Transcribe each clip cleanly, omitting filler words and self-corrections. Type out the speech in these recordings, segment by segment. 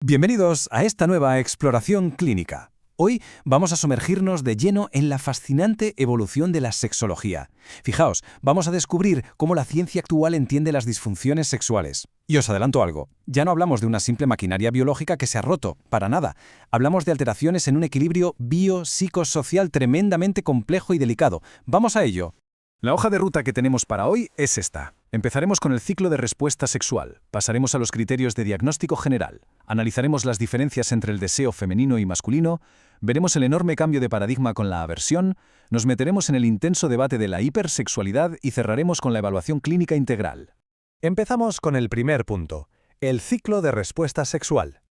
Bienvenidos a esta nueva exploración clínica. Hoy vamos a sumergirnos de lleno en la fascinante evolución de la sexología. Fijaos, vamos a descubrir cómo la ciencia actual entiende las disfunciones sexuales. Y os adelanto algo, ya no hablamos de una simple maquinaria biológica que se ha roto, para nada. Hablamos de alteraciones en un equilibrio biopsicosocial tremendamente complejo y delicado. ¡Vamos a ello! La hoja de ruta que tenemos para hoy es esta. Empezaremos con el ciclo de respuesta sexual, pasaremos a los criterios de diagnóstico general, analizaremos las diferencias entre el deseo femenino y masculino, veremos el enorme cambio de paradigma con la aversión, nos meteremos en el intenso debate de la hipersexualidad y cerraremos con la evaluación clínica integral. Empezamos con el primer punto, el ciclo de respuesta sexual.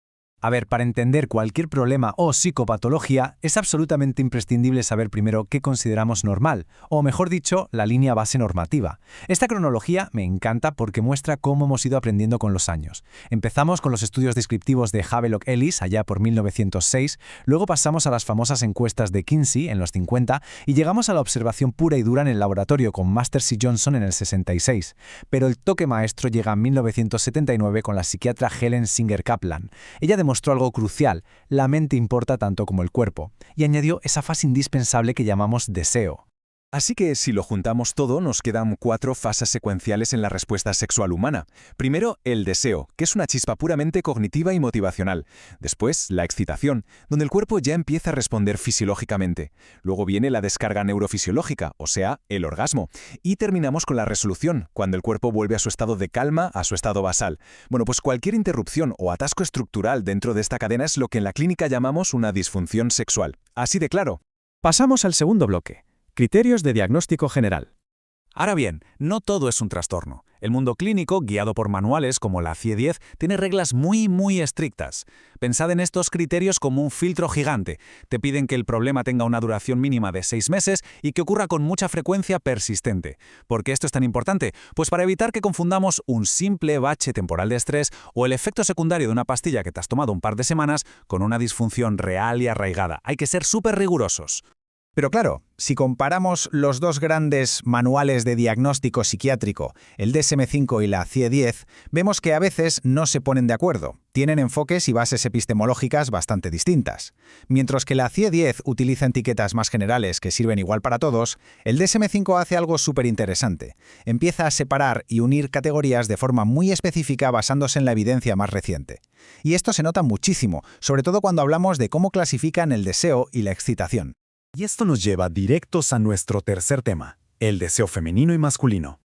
A ver, para entender cualquier problema o psicopatología, es absolutamente imprescindible saber primero qué consideramos normal, o mejor dicho, la línea base normativa. Esta cronología me encanta porque muestra cómo hemos ido aprendiendo con los años. Empezamos con los estudios descriptivos de Havelock-Ellis, allá por 1906, luego pasamos a las famosas encuestas de Kinsey en los 50 y llegamos a la observación pura y dura en el laboratorio con Masters y Johnson en el 66. Pero el toque maestro llega en 1979 con la psiquiatra Helen Singer Kaplan. Ella demostró algo crucial, la mente importa tanto como el cuerpo, y añadió esa fase indispensable que llamamos deseo. Así que, si lo juntamos todo, nos quedan 4 fases secuenciales en la respuesta sexual humana. Primero, el deseo, que es una chispa puramente cognitiva y motivacional. Después, la excitación, donde el cuerpo ya empieza a responder fisiológicamente. Luego viene la descarga neurofisiológica, o sea, el orgasmo. Y terminamos con la resolución, cuando el cuerpo vuelve a su estado de calma, a su estado basal. Bueno, pues cualquier interrupción o atasco estructural dentro de esta cadena es lo que en la clínica llamamos una disfunción sexual. Así de claro. Pasamos al segundo bloque. Criterios de diagnóstico general. Ahora bien, no todo es un trastorno. El mundo clínico, guiado por manuales como la CIE-10, tiene reglas muy estrictas. Pensad en estos criterios como un filtro gigante. Te piden que el problema tenga una duración mínima de 6 meses y que ocurra con mucha frecuencia persistente. ¿Por qué esto es tan importante? Pues para evitar que confundamos un simple bache temporal de estrés o el efecto secundario de una pastilla que te has tomado un par de semanas con una disfunción real y arraigada. Hay que ser súper rigurosos. Pero claro, si comparamos los dos grandes manuales de diagnóstico psiquiátrico, el DSM-5 y la CIE-10, vemos que a veces no se ponen de acuerdo. Tienen enfoques y bases epistemológicas bastante distintas. Mientras que la CIE-10 utiliza etiquetas más generales que sirven igual para todos, el DSM-5 hace algo súper interesante. Empieza a separar y unir categorías de forma muy específica basándose en la evidencia más reciente. Y esto se nota muchísimo, sobre todo cuando hablamos de cómo clasifican el deseo y la excitación. Y esto nos lleva directos a nuestro tercer tema, el deseo femenino y masculino.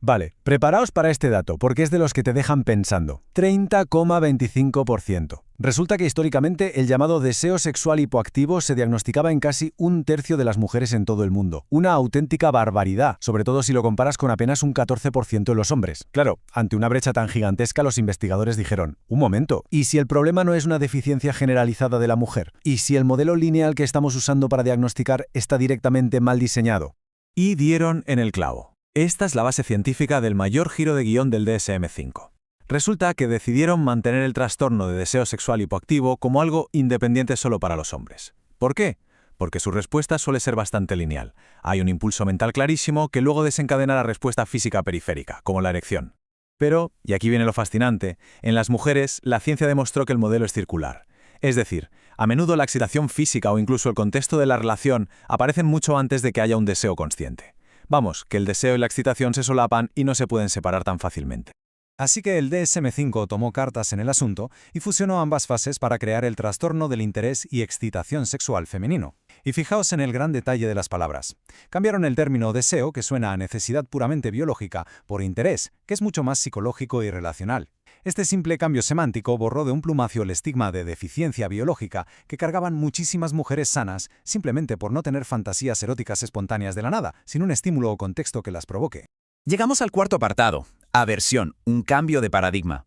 Vale, preparaos para este dato, porque es de los que te dejan pensando. 30,25%. Resulta que históricamente el llamado deseo sexual hipoactivo se diagnosticaba en casi 1/3 de las mujeres en todo el mundo. Una auténtica barbaridad, sobre todo si lo comparas con apenas un 14% de los hombres. Claro, ante una brecha tan gigantesca, los investigadores dijeron, un momento, ¿y si el problema no es una deficiencia generalizada de la mujer? ¿Y si el modelo lineal que estamos usando para diagnosticar está directamente mal diseñado? Y dieron en el clavo. Esta es la base científica del mayor giro de guión del DSM-5. Resulta que decidieron mantener el trastorno de deseo sexual hipoactivo como algo independiente solo para los hombres. ¿Por qué? Porque su respuesta suele ser bastante lineal. Hay un impulso mental clarísimo que luego desencadena la respuesta física periférica, como la erección. Pero, y aquí viene lo fascinante, en las mujeres la ciencia demostró que el modelo es circular. Es decir, a menudo la excitación física o incluso el contexto de la relación aparecen mucho antes de que haya un deseo consciente. Vamos, que el deseo y la excitación se solapan y no se pueden separar tan fácilmente. Así que el DSM-5 tomó cartas en el asunto y fusionó ambas fases para crear el trastorno del interés y excitación sexual femenino. Y fijaos en el gran detalle de las palabras. Cambiaron el término deseo, que suena a necesidad puramente biológica, por interés, que es mucho más psicológico y relacional. Este simple cambio semántico borró de un plumazo el estigma de deficiencia biológica que cargaban muchísimas mujeres sanas simplemente por no tener fantasías eróticas espontáneas de la nada, sin un estímulo o contexto que las provoque. Llegamos al cuarto apartado, aversión, un cambio de paradigma.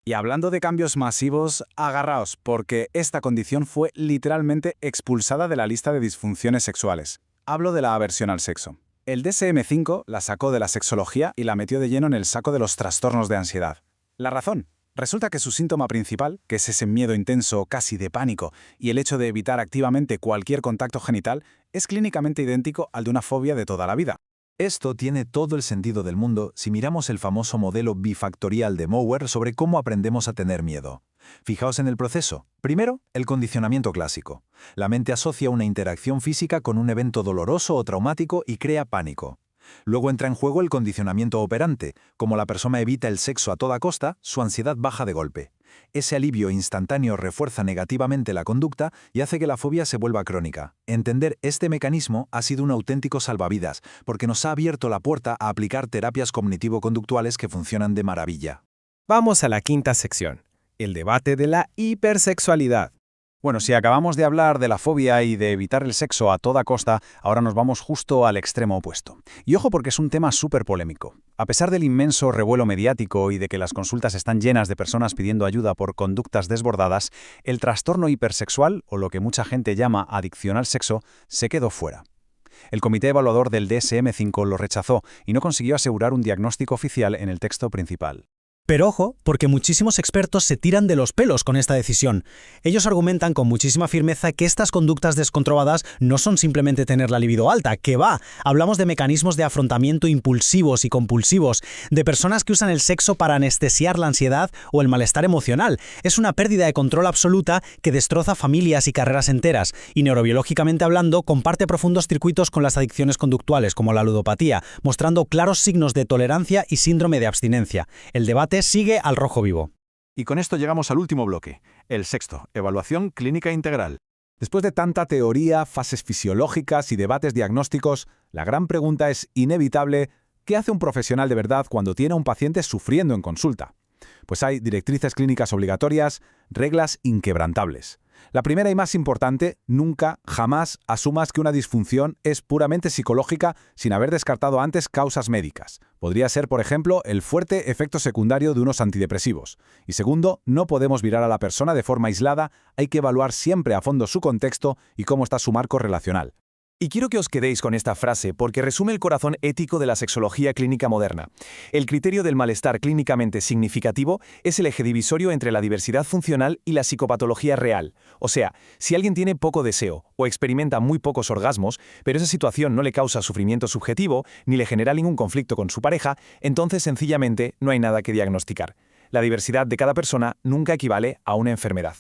Y hablando de cambios masivos, agarraos, porque esta condición fue literalmente expulsada de la lista de disfunciones sexuales. Hablo de la aversión al sexo. El DSM-5 la sacó de la sexología y la metió de lleno en el saco de los trastornos de ansiedad. La razón. Resulta que su síntoma principal, que es ese miedo intenso, casi de pánico, y el hecho de evitar activamente cualquier contacto genital, es clínicamente idéntico al de una fobia de toda la vida. Esto tiene todo el sentido del mundo si miramos el famoso modelo bifactorial de Mower sobre cómo aprendemos a tener miedo. Fijaos en el proceso. Primero, el condicionamiento clásico. La mente asocia una interacción física con un evento doloroso o traumático y crea pánico. Luego entra en juego el condicionamiento operante. Como la persona evita el sexo a toda costa, su ansiedad baja de golpe. Ese alivio instantáneo refuerza negativamente la conducta y hace que la fobia se vuelva crónica. Entender este mecanismo ha sido un auténtico salvavidas, porque nos ha abierto la puerta a aplicar terapias cognitivo-conductuales que funcionan de maravilla. Vamos a la quinta sección, el debate de la hipersexualidad. Bueno, si acabamos de hablar de la fobia y de evitar el sexo a toda costa, ahora nos vamos justo al extremo opuesto. Y ojo porque es un tema súper polémico. A pesar del inmenso revuelo mediático y de que las consultas están llenas de personas pidiendo ayuda por conductas desbordadas, el trastorno hipersexual, o lo que mucha gente llama adicción al sexo, se quedó fuera. El comité evaluador del DSM-5 lo rechazó y no consiguió asegurar un diagnóstico oficial en el texto principal. Pero ojo, porque muchísimos expertos se tiran de los pelos con esta decisión. Ellos argumentan con muchísima firmeza que estas conductas descontroladas no son simplemente tener la libido alta, que va. Hablamos de mecanismos de afrontamiento impulsivos y compulsivos, de personas que usan el sexo para anestesiar la ansiedad o el malestar emocional. Es una pérdida de control absoluta que destroza familias y carreras enteras, y neurobiológicamente hablando, comparte profundos circuitos con las adicciones conductuales, como la ludopatía, mostrando claros signos de tolerancia y síndrome de abstinencia. El debate sigue al rojo vivo. Y con esto llegamos al último bloque, el sexto, evaluación clínica integral. Después de tanta teoría, fases fisiológicas y debates diagnósticos, la gran pregunta es inevitable: ¿qué hace un profesional de verdad cuando tiene a un paciente sufriendo en consulta? Pues hay directrices clínicas obligatorias, reglas inquebrantables. La primera y más importante: nunca, jamás asumas que una disfunción es puramente psicológica sin haber descartado antes causas médicas. Podría ser, por ejemplo, el fuerte efecto secundario de unos antidepresivos. Y segundo, no podemos mirar a la persona de forma aislada, hay que evaluar siempre a fondo su contexto y cómo está su marco relacional. Y quiero que os quedéis con esta frase porque resume el corazón ético de la sexología clínica moderna. El criterio del malestar clínicamente significativo es el eje divisorio entre la diversidad funcional y la psicopatología real. O sea, si alguien tiene poco deseo o experimenta muy pocos orgasmos, pero esa situación no le causa sufrimiento subjetivo ni le genera ningún conflicto con su pareja, entonces sencillamente no hay nada que diagnosticar. La diversidad de cada persona nunca equivale a una enfermedad.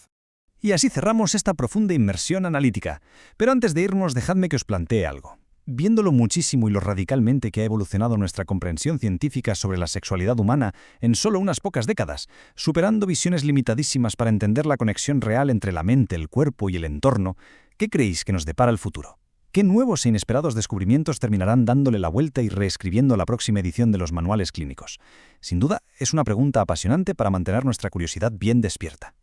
Y así cerramos esta profunda inmersión analítica. Pero antes de irnos, dejadme que os plantee algo. Viendo lo muchísimo y lo radicalmente que ha evolucionado nuestra comprensión científica sobre la sexualidad humana en solo unas pocas décadas, superando visiones limitadísimas para entender la conexión real entre la mente, el cuerpo y el entorno, ¿qué creéis que nos depara el futuro? ¿Qué nuevos e inesperados descubrimientos terminarán dándole la vuelta y reescribiendo la próxima edición de los manuales clínicos? Sin duda, es una pregunta apasionante para mantener nuestra curiosidad bien despierta.